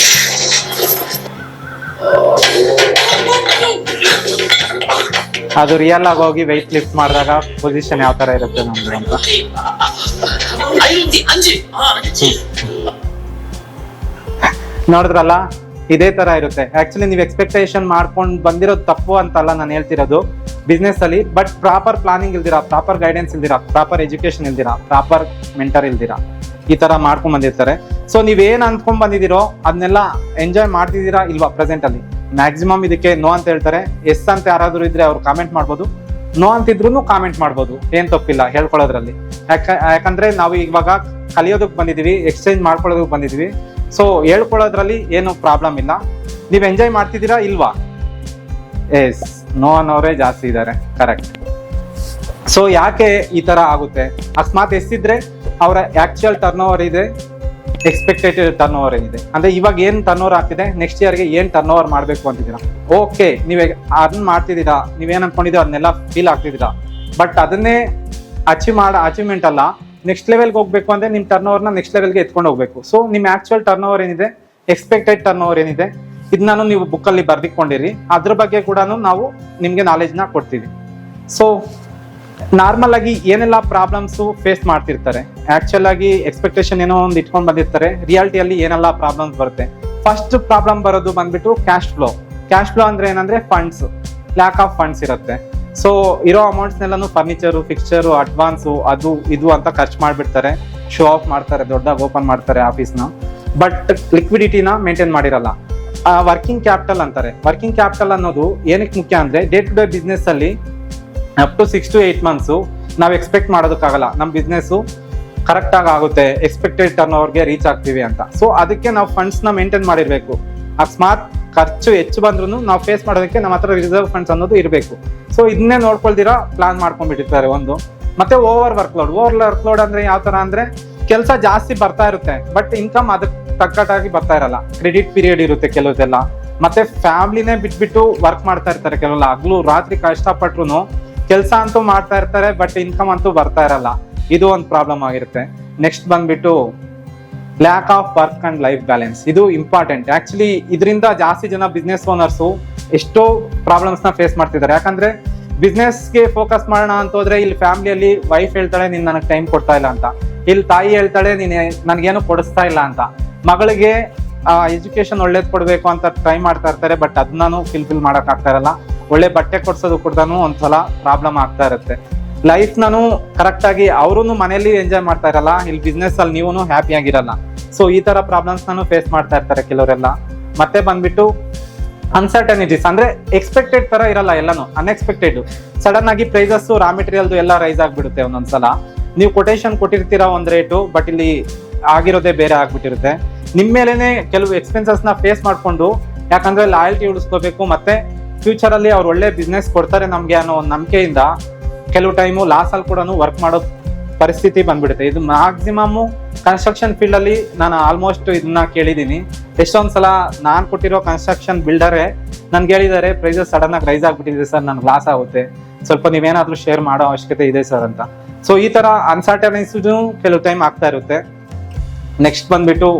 ಅದು ರಿಯಲ್ ಆಗಿ ಹೋಗಿ ವೆಯ್ಟ್ ಲಿಫ್ಟ್ ಮಾಡಿದಾಗ ಪೊಸಿಷನ್ ಯಾವ ತರ ಇರುತ್ತೆ ನಮ್ದು ಅಂತ ನೋಡಿದ್ರಲ್ಲ, ಇದೇ ತರ ಇರುತ್ತೆ. ಆಕ್ಚುಲಿ ನೀವು ಎಕ್ಸ್ಪೆಕ್ಟೇಷನ್ ಮಾಡ್ಕೊಂಡು ಬಂದಿರೋದು ತಪ್ಪು ಅಂತಲ್ಲ ನಾನು ಹೇಳ್ತಿರೋದು ಬಿಸ್ನೆಸ್ ಅಲ್ಲಿ, ಬಟ್ ಪ್ರಾಪರ್ ಪ್ಲಾನಿಂಗ್ ಇಲ್ದಿರಾ, ಪ್ರಾಪರ್ ಗೈಡೆನ್ಸ್ ಇಲ್ದಿರಾ, ಪ್ರಾಪರ್ ಎಜುಕೇಶನ್ ಇಲ್ದಿರಾ, ಪ್ರಾಪರ್ ಮೆಂಟರ್ ಇಲ್ದಿರಾ, ಈ ತರ ಮಾಡ್ಕೊಂಡ್ ಬಂದಿರ್ತಾರೆ. ಸೊ ನೀವೇನ್ ಅನ್ಕೊಂಡ್ ಬಂದಿದ್ದೀರೋ ಅದನ್ನೆಲ್ಲ ಎಂಜಾಯ್ ಮಾಡ್ತಿದ್ದೀರಾ ಇಲ್ವಾ ಪ್ರೆಸೆಂಟ್ ಅಲ್ಲಿ? ಮ್ಯಾಕ್ಸಿಮಮ್ ಇದಕ್ಕೆ ನೋ ಅಂತ ಹೇಳ್ತಾರೆ. ಎಸ್ ಅಂತ ಯಾರಾದ್ರೂ ಇದ್ರೆ ಅವ್ರು ಕಾಮೆಂಟ್ ಮಾಡ್ಬೋದು, ನೋ ಅಂತಿದ್ರು ಕಾಮೆಂಟ್ ಮಾಡ್ಬೋದು, ಏನ್ ತಪ್ಪಿಲ್ಲ ಹೇಳ್ಕೊಳ್ಳೋದ್ರಲ್ಲಿ. ಯಾಕಂದ್ರೆ ನಾವು ಇವಾಗ ಕಲಿಯೋದಕ್ಕೆ ಬಂದಿದೀವಿ, ಎಕ್ಸ್ಚೇಂಜ್ ಮಾಡ್ಕೊಳ್ಳೋದಕ್ಕೆ ಬಂದಿದೀವಿ. ಸೊ ಹೇಳ್ಕೊಳ್ಳೋದ್ರಲ್ಲಿ ಏನು ಪ್ರಾಬ್ಲಮ್ ಇಲ್ಲ. ನೀವ್ ಎಂಜಾಯ್ ಮಾಡ್ತಿದ್ದೀರಾ ಇಲ್ವಾ? ಎಸ್, ನೋ ಅನ್ನೋರೇ ಜಾಸ್ತಿ ಇದ್ದಾರೆ, ಕರೆಕ್ಟ್. ಸೊ ಯಾಕೆ ಈ ತರ ಆಗುತ್ತೆ? ಅಕಸ್ಮಾತ್ ಎಷ್ಟಿದ್ರೆ ಅವರ ಆಕ್ಚುಯಲ್ ಟರ್ನ್ ಓವರ್ ಇದೆ, ಎಕ್ಸ್ಪೆಕ್ಟೆಡ್ ಟರ್ನ್ ಓವರ್ ಏನಿದೆ, ಅಂದ್ರೆ ಇವಾಗ ಏನ್ ಟರ್ನ್ ಓವರ್ ಆಗ್ತಿದೆ, ನೆಕ್ಸ್ಟ್ ಇಯರ್ಗೆ ಏನ್ ಟರ್ನ್ ಓವರ್ ಮಾಡ್ಬೇಕು ಅಂತಿದ್ದೀರಾ. ಓಕೆ, ನೀವ್ ಅದನ್ನ ಮಾಡ್ತಿದ್ದೀರಾ, ನೀವೇನ್ ಅನ್ಕೊಂಡಿದ್ದೀರಾ ಅದನ್ನೆಲ್ಲ ಫೀಲ್ ಆಗ್ತಿದ್ದೀರಾ, ಬಟ್ ಅದನ್ನೇ ಅಚೀವ್ಮೆಂಟ್ ಅಲ್ಲ. ನೆಕ್ಸ್ಟ್ ಲೆವೆಲ್ಗೆ ಹೋಗ್ಬೇಕು ಅಂದ್ರೆ ನಿಮ್ ಟರ್ನ್ ಓವರ್ನ ನೆಕ್ಸ್ಟ್ ಲೆವೆಲ್ಗೆ ಎತ್ಕೊಂಡು ಹೋಗ್ಬೇಕು. ಸೊ ನಿಮ್ ಆಕ್ಚುಯಲ್ ಟರ್ನ್ ಓವರ್ ಏನಿದೆ, ಎಕ್ಸ್ಪೆಕ್ಟೆಡ್ ಟರ್ನ್ ಓವರ್ ಏನಿದೆ, ಇದನ್ನ ನೀವು ಬುಕ್ ಅಲ್ಲಿ ಬರ್ದಿಕೊಂಡಿರಿ. ಅದ್ರ ಬಗ್ಗೆ ಕೂಡ ನಾವು ನಿಮ್ಗೆ ನಾಲೆಜ್ ನ ಕೊಡ್ತೀವಿ. ಸೊ ನಾರ್ಮಲ್ ಆಗಿ ಏನೆಲ್ಲ ಪ್ರಾಬ್ಲಮ್ಸ್ ಫೇಸ್ ಮಾಡ್ತಿರ್ತಾರೆ, ಆಕ್ಚುಲ್ ಆಗಿ ಎಕ್ಸ್ಪೆಕ್ಟೇಷನ್ ಏನೋ ಒಂದು ಇಟ್ಕೊಂಡು ಬಂದಿರ್ತಾರೆ, ರಿಯಾಲಿಟಿಯಲ್ಲಿ ಏನೆಲ್ಲ ಪ್ರಾಬ್ಲಮ್ಸ್ ಬರುತ್ತೆ. ಫಸ್ಟ್ ಪ್ರಾಬ್ಲಮ್ ಬರೋದು ಬಂದ್ಬಿಟ್ಟು ಕ್ಯಾಶ್ ಫ್ಲೋ. ಕ್ಯಾಶ್ ಫ್ಲೋ ಅಂದ್ರೆ ಏನಂದ್ರೆ ಫಂಡ್ಸ್, ಲ್ಯಾಕ್ ಆಫ್ ಫಂಡ್ಸ್ ಇರುತ್ತೆ. ಸೊ ಇರೋ ಅಮೌಂಟ್ಸ್ನೆಲ್ಲೂ ಫರ್ನಿಚರು, ಫಿಕ್ಸ್ಚರು, ಅಡ್ವಾನ್ಸು, ಅದು ಇದು ಅಂತ ಖರ್ಚು ಮಾಡ್ಬಿಡ್ತಾರೆ, ಶೋ ಆಫ್ ಮಾಡ್ತಾರೆ, ದೊಡ್ಡದಾಗಿ ಓಪನ್ ಮಾಡ್ತಾರೆ ಆಫೀಸ್ನ, ಬಟ್ ಲಿಕ್ವಿಡಿಟಿನ ಮೇಂಟೈನ್ ಮಾಡಿರಲ್ಲ. ವರ್ಕಿಂಗ್ ಕ್ಯಾಪಿಟಲ್ ಅಂತಾರೆ. ವರ್ಕಿಂಗ್ ಕ್ಯಾಪಿಟಲ್ ಅನ್ನೋದು ಏನಕ್ಕೆ ಮುಖ್ಯ ಅಂದ್ರೆ ಡೇ ಟು ಡೇ ಬಿಸ್ನೆಸ್ ಅಲ್ಲಿ ಅಪ್ ಟು 6 to 8 months ನಾವು ಎಕ್ಸ್ಪೆಕ್ಟ್ ಮಾಡೋದಕ್ಕಾಗಲ್ಲ ನಮ್ಮ ಬಿಸ್ನೆಸ್ ಕರೆಕ್ಟ್ ಆಗುತ್ತೆ, ಎಕ್ಸ್ಪೆಕ್ಟೆಡ್ ಟರ್ನ್ ಓವರ್ಗೆ ರೀಚ್ ಆಗ್ತೀವಿ ಅಂತ. ಸೊ ಅದಕ್ಕೆ ನಾವು ಫಂಡ್ಸ್ ನ ಮೇಂಟೈನ್ ಮಾಡಿರ್ಬೇಕು. ಅಕಸ್ಮಾತ್ ಖರ್ಚು ಹೆಚ್ಚು ಬಂದ್ರು ನಾವು ಫೇಸ್ ಮಾಡೋದಕ್ಕೆ ನಮ್ಮ ಹತ್ರ ರಿಸರ್ವ್ ಫಂಡ್ಸ್ ಅನ್ನೋದು ಇರಬೇಕು. ಸೊ ಇದನ್ನೇ ನೋಡ್ಕೊಳ್ದಿರಾ ಪ್ಲಾನ್ ಮಾಡ್ಕೊಂಡ್ಬಿಟ್ಟಿರ್ತಾರೆ ಒಂದು. ಮತ್ತೆ ಓವರ್ ವರ್ಕ್ಲೋಡ್ ಅಂದ್ರೆ ಯಾವ ತರ ಅಂದ್ರೆ ಕೆಲಸ ಜಾಸ್ತಿ ಬರ್ತಾ ಇರುತ್ತೆ ಬಟ್ ಇನ್ಕಮ್ ಅದಕ್ಕೆ ತಕ್ಕಟ್ಟಾಗಿ ಬರ್ತಾ ಇರಲ್ಲ. ಕ್ರೆಡಿಟ್ ಪೀರಿಯಡ್ ಇರುತ್ತೆ ಕೆಲವುದೆಲ್ಲ. ಮತ್ತೆ ಫ್ಯಾಮಿಲಿನೇ ಬಿಟ್ಬಿಟ್ಟು ವರ್ಕ್ ಮಾಡ್ತಾ ಇರ್ತಾರೆ ಕೆಲವೆಲ್ಲ. ಹಗ್ಲು ರಾತ್ರಿ ಕಷ್ಟಪಟ್ರು ಕೆಲಸ ಅಂತೂ ಮಾಡ್ತಾ ಇರ್ತಾರೆ ಬಟ್ ಇನ್ಕಮ್ ಅಂತೂ ಬರ್ತಾ ಇರಲ್ಲ. ಇದು ಒಂದು ಪ್ರಾಬ್ಲಮ್ ಆಗಿರುತ್ತೆ. ನೆಕ್ಸ್ಟ್ ಬಂದ್ಬಿಟ್ಟು lack of work and life balance. ಇದು ಇಂಪಾರ್ಟೆಂಟ್. ಆಕ್ಚುಲಿ ಇದರಿಂದ ಜಾಸ್ತಿ ಜನ ಬಿಸ್ನೆಸ್ ಓನರ್ಸು ಎಷ್ಟೋ ಪ್ರಾಬ್ಲಮ್ಸ್ ನ ಫೇಸ್ ಮಾಡ್ತಿದ್ದಾರೆ. ಯಾಕಂದ್ರೆ ಬಿಸ್ನೆಸ್ಗೆ ಫೋಕಸ್ ಮಾಡೋಣ ಅಂತ ಹೋದ್ರೆ ಇಲ್ಲಿ ಫ್ಯಾಮಿಲಿಯಲ್ಲಿ ವೈಫ್ ಹೇಳ್ತಾಳೆ ನೀನ್ ನನಗೆ ಟೈಮ್ ಕೊಡ್ತಾ ಇಲ್ಲ ಅಂತ, ಇಲ್ಲಿ ತಾಯಿ ಹೇಳ್ತಾಳೆ ನೀನ್ ನನ್ಗೇನು ಕೊಡಿಸ್ತಾ ಇಲ್ಲ ಅಂತ. ಮಗಳಿಗೆ ಎಜುಕೇಶನ್ ಒಳ್ಳೇದ್ ಕೊಡ್ಬೇಕು ಅಂತ ಟ್ರೈ ಮಾಡ್ತಾ ಇರ್ತಾರೆ ಬಟ್ ಅದನ್ನೂ ಫಿಲ್ ಮಾಡಕ್ ಆಗ್ತಾ ಇರಲ್ಲ. ಒಳ್ಳೆ ಬಟ್ಟೆ ಕೊಡ್ಸೋದು ಕೂಡ ಒಂದ್ಸಲ ಪ್ರಾಬ್ಲಮ್ ಆಗ್ತಾ ಇರುತ್ತೆ. ಲೈಫ್ ನಾನು ಕರೆಕ್ಟ್ ಆಗಿ ಅವರು ಮನೆಯಲ್ಲಿ ಎಂಜಾಯ್ ಮಾಡ್ತಾ ಇರಲ್ಲ, ಇಲ್ಲಿ ಬಿಸ್ನೆಸ್ ಅಲ್ಲಿ ನೀವು ಹ್ಯಾಪಿ ಆಗಿರಲ್ಲ. ಸೊ ಈ ತರ ಪ್ರಾಬ್ಲಮ್ಸ್ ನಾನು ಫೇಸ್ ಮಾಡ್ತಾ ಇರ್ತಾರೆ ಕೆಲವರೆಲ್ಲ. ಮತ್ತೆ ಬಂದ್ಬಿಟ್ಟು ಅನ್ಸರ್ಟನಿಟೀಸ್ ಅಂದ್ರೆ ಎಕ್ಸ್ಪೆಕ್ಟೆಡ್ ತರ ಇರಲ್ಲ, ಎಲ್ಲಾನು ಅನ್ಎಕ್ಸ್ಪೆಕ್ಟೆಡ್. ಸಡನ್ ಆಗಿ ಪ್ರೈಸಸ್ ರಾ ಮೆಟೀರಿಯಲ್ ಎಲ್ಲ ರೈಸ್ ಆಗ್ಬಿಡುತ್ತೆ ಒಂದೊಂದ್ಸಲ. ನೀವು ಕೊಟೇಶನ್ ಕೊಟ್ಟಿರ್ತೀರಾ ಒಂದ್ ರೇಟು ಬಟ್ ಇಲ್ಲಿ ಆಗಿರೋದೇ ಬೇರೆ ಆಗ್ಬಿಟ್ಟಿರುತ್ತೆ. ನಿಮ್ ಮೇಲೆನೆ ಕೆಲವು ಎಕ್ಸ್ಪೆನ್ಸಸ್ ನ ಫೇಸ್ ಮಾಡ್ಕೊಂಡು, ಯಾಕಂದ್ರೆ ಲಾಯಲ್ಟಿ ಉಳಿಸ್ಕೋಬೇಕು ಮತ್ತೆ ಫ್ಯೂಚರ್ ಅಲ್ಲಿ ಅವ್ರು ಒಳ್ಳೆ ಬಿಸ್ನೆಸ್ ಕೊಡ್ತಾರೆ ನಮ್ಗೆ ಅನ್ನೋ ಒಂದು ನಂಬಿಕೆಯಿಂದ ಕೆಲವು ಟೈಮು ಲಾಸ್ ಅಲ್ಲಿ ಕೂಡ ವರ್ಕ್ ಮಾಡೋ ಪರಿಸ್ಥಿತಿ ಬಂದ್ಬಿಡುತ್ತೆ. ಇದು ಮ್ಯಾಕ್ಸಿಮಮ್ ಕನ್ಸ್ಟ್ರಕ್ಷನ್ ಫೀಲ್ಡ್ ಅಲ್ಲಿ ನಾನು ಆಲ್ಮೋಸ್ಟ್ ಇದನ್ನ ಕೇಳಿದೀನಿ. ಎಷ್ಟೊಂದ್ಸಲ ನಾನ್ ಕೊಟ್ಟಿರೋ ಕನ್ಸ್ಟ್ರಕ್ಷನ್ ಬಿಲ್ಡರೇ ನನ್ಗೆ ಹೇಳಿದ್ದಾರೆ ಪ್ರೈಸಸ್ ಸಡನ್ ಆಗಿ ರೈಸ್ ಆಗ್ಬಿಟ್ಟಿದೆ ಸರ್, ನನ್ಗೆ ಲಾಸ್ ಆಗುತ್ತೆ, ಸ್ವಲ್ಪ ನೀವೇನಾದ್ರೂ ಶೇರ್ ಮಾಡೋ ಅವಶ್ಯಕತೆ ಇದೆ ಸರ್ ಅಂತ. ಸೊ ಈ ತರ ಅನ್ಸರ್ಟನೈಸ್ ಕೆಲವು ಟೈಮ್ ಆಗ್ತಾ ಇರುತ್ತೆ. ನೆಕ್ಸ್ಟ್ ಬಂದ್ಬಿಟ್ಟು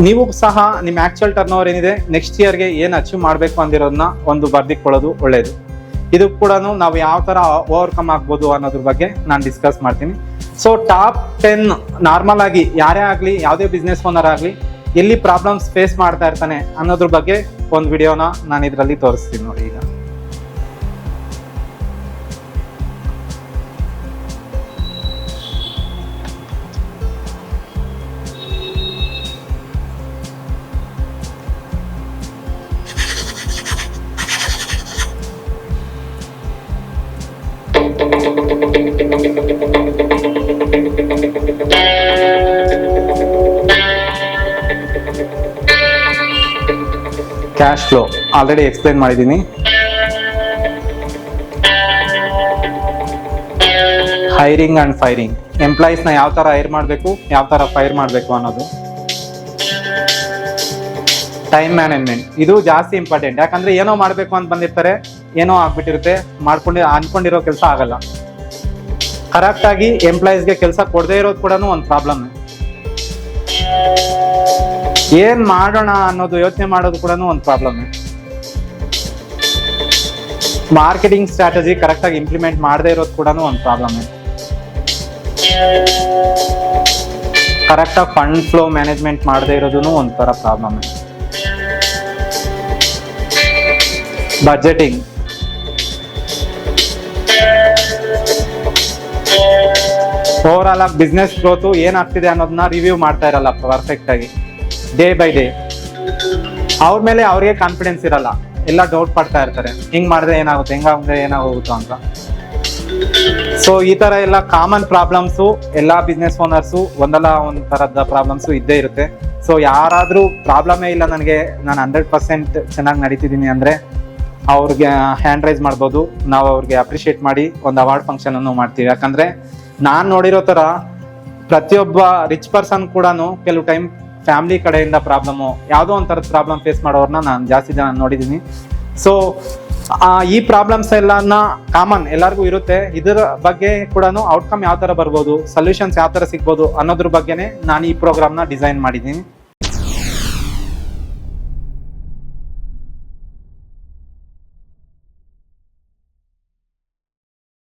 ನೀವು ಸಹ ನಿಮ್ಮ ಆಕ್ಚುಯಲ್ ಟರ್ನ್ ಓವರ್ ಏನಿದೆ ನೆಕ್ಸ್ಟ್ ಇಯರ್ಗೆ ಏನ್ ಅಚೀವ್ ಮಾಡ್ಬೇಕು ಅಂದಿರೋದನ್ನ ಒಂದು ಬರ್ದಿಕೊಳ್ಳೋದು ಒಳ್ಳೇದು. ಇದು ಕೂಡ ನಾವು ಯಾವ ತರ ಓವರ್ಕಮ್ ಆಗ್ಬೋದು ಅನ್ನೋದ್ರ ಬಗ್ಗೆ ನಾನು ಡಿಸ್ಕಸ್ ಮಾಡ್ತೀನಿ. ಸೊ ಟಾಪ್ 10 ನಾರ್ಮಲ್ ಆಗಿ ಯಾರೇ ಆಗ್ಲಿ ಯಾವುದೇ ಬಿಸ್ನೆಸ್ ಓನರ್ ಆಗ್ಲಿ ಎಲ್ಲಿ ಪ್ರಾಬ್ಲಮ್ಸ್ ಫೇಸ್ ಮಾಡ್ತಾ ಇರ್ತಾನೆ ಅನ್ನೋದ್ರ ಬಗ್ಗೆ ಒಂದು ವಿಡಿಯೋನ ನಾನು ಇದರಲ್ಲಿ ತೋರಿಸ್ತೀನಿ ನೋಡಿ. ಈಗ ಕ್ಯಾಶ್ ಫ್ಲೋ ಆಲ್ರೆಡಿ ಎಕ್ಸ್ಪ್ಲೈನ್ ಮಾಡಿದ್ದೀನಿ. ಹೈರಿಂಗ್ ಅಂಡ್ ಫೈರಿಂಗ್, ಎಂಪ್ಲಾಯೀಸ್ ನ ಯಾವ ತರ ಹೈರ್ ಮಾಡಬೇಕು ಯಾವ ತರ ಫೈರ್ ಮಾಡಬೇಕು ಅನ್ನೋದು. ಟೈಮ್ ಮ್ಯಾನೇಜ್ಮೆಂಟ್ ಇದು ಜಾಸ್ತಿ ಇಂಪಾರ್ಟೆಂಟ್. ಯಾಕಂದ್ರೆ ಏನೋ ಮಾಡ್ಬೇಕು ಅಂತ ಬಂದಿರ್ತಾರೆ, ಏನೋ ಆಗ್ಬಿಟ್ಟಿರುತ್ತೆ, ಅನ್ಕೊಂಡಿರೋ ಕೆಲಸ ಆಗಲ್ಲ. ಕರೆಕ್ಟ್ ಆಗಿ ಎಂಪ್ಲಾಯೀಸ್ಗೆ ಕೆಲಸ ಕೊಡದೇ ಇರೋದು ಕೂಡ ಒಂದು ಪ್ರಾಬ್ಲಮ್. ಏನ್ ಮಾಡೋಣ ಅನ್ನೋದು ಯೋಚನೆ ಮಾಡೋದು ಕೂಡ ಒಂದು ಪ್ರಾಬ್ಲಮ್. ಮಾರ್ಕೆಟಿಂಗ್ ಸ್ಟ್ರಾಟಜಿ ಕರೆಕ್ಟ್ ಆಗಿ ಇಂಪ್ಲಿಮೆಂಟ್ ಮಾಡದೇ ಇರೋದು ಕೂಡ ಒಂದು ಪ್ರಾಬ್ಲಮ್. ಕರೆಕ್ಟ್ ಆಗಿ ಫಂಡ್ ಫ್ಲೋ ಮ್ಯಾನೇಜ್ಮೆಂಟ್ ಮಾಡದೇ ಇರೋದು ಒಂಥರ ಪ್ರಾಬ್ಲಮ್. ಬಜೆಟಿಂಗ್, ಓವರ್ ಆಲ್ ಆಗಿ ಬಿಸ್ನೆಸ್ ಗ್ರೋತ್ ಏನಾಗ್ತಿದೆ ಅನ್ನೋದನ್ನ ರಿವ್ಯೂ ಮಾಡ್ತಾ ಇರಲ್ಲ ಪರ್ಫೆಕ್ಟ್ ಆಗಿ. ಡೇ ಬೈ ಡೇ ಅವ್ರ ಮೇಲೆ ಅವ್ರಿಗೆ ಕಾನ್ಫಿಡೆನ್ಸ್ ಇರಲ್ಲ, ಎಲ್ಲ ಡೌಟ್ ಪಡ್ತಾ ಇರ್ತಾರೆ, ಹಿಂಗ್ ಮಾಡಿದ್ರೆ ಏನಾಗುತ್ತೆ, ಹೆಂಗಾದ್ರೆ ಏನಾಗೋಗುತ್ತೋ ಅಂತ. ಸೊ ಈ ತರ ಎಲ್ಲ ಕಾಮನ್ ಪ್ರಾಬ್ಲಮ್ಸು ಎಲ್ಲಾ ಬಿಸ್ನೆಸ್ ಓನರ್ಸು ಒಂದಲ್ಲ ಒಂದ್ ತರದ ಪ್ರಾಬ್ಲಮ್ಸು ಇದ್ದೇ ಇರುತ್ತೆ. ಸೊ ಯಾರಾದ್ರೂ ಪ್ರಾಬ್ಲಮೇ ಇಲ್ಲ ನನಗೆ, ನಾನು 100% ಚೆನ್ನಾಗಿ ನಡೀತಿದ್ದೀನಿ ಅಂದ್ರೆ ಅವ್ರಿಗೆ ಹ್ಯಾಂಡ್ ರೈಸ್ ಮಾಡ್ಬೋದು. ನಾವು ಅವ್ರಿಗೆ ಅಪ್ರಿಶಿಯೇಟ್ ಮಾಡಿ ಒಂದು ಅವಾರ್ಡ್ ಫಂಕ್ಷನ್ ಅನ್ನು ಮಾಡ್ತೀವಿ. ಯಾಕಂದ್ರೆ ನಾನ್ ನೋಡಿರೋ ತರ ಪ್ರತಿಯೊಬ್ಬ ರಿಚ್ ಪರ್ಸನ್ ಕೂಡ ಕೆಲವು ಟೈಮ್ ಫ್ಯಾಮಿಲಿ ಕಡೆಯಿಂದ ಪ್ರಾಬ್ಲಮ್, ಯಾವುದೋ ಒಂಥರದ ಪ್ರಾಬ್ಲಮ್ ಫೇಸ್ ಮಾಡೋರ್ನ ನಾನು ಜಾಸ್ತಿ ಜನ ನೋಡಿದ್ದೀನಿ. ಸೊ ಈ ಪ್ರಾಬ್ಲಮ್ಸ್ ಎಲ್ಲಾನ ಕಾಮನ್ ಎಲ್ಲರಿಗೂ ಇರುತ್ತೆ. ಇದರ ಬಗ್ಗೆ ಕೂಡ ಔಟ್ಕಮ್ ಯಾವ ತರ ಬರ್ಬೋದು, ಸೊಲ್ಯೂಷನ್ಸ್ ಯಾವ ತರ ಸಿಗ್ಬೋದು ಅನ್ನೋದ್ರ ಬಗ್ಗೆನೇ ನಾನು ಈ ಪ್ರೋಗ್ರಾಮ್ನ ಡಿಸೈನ್ ಮಾಡಿದ್ದೀನಿ.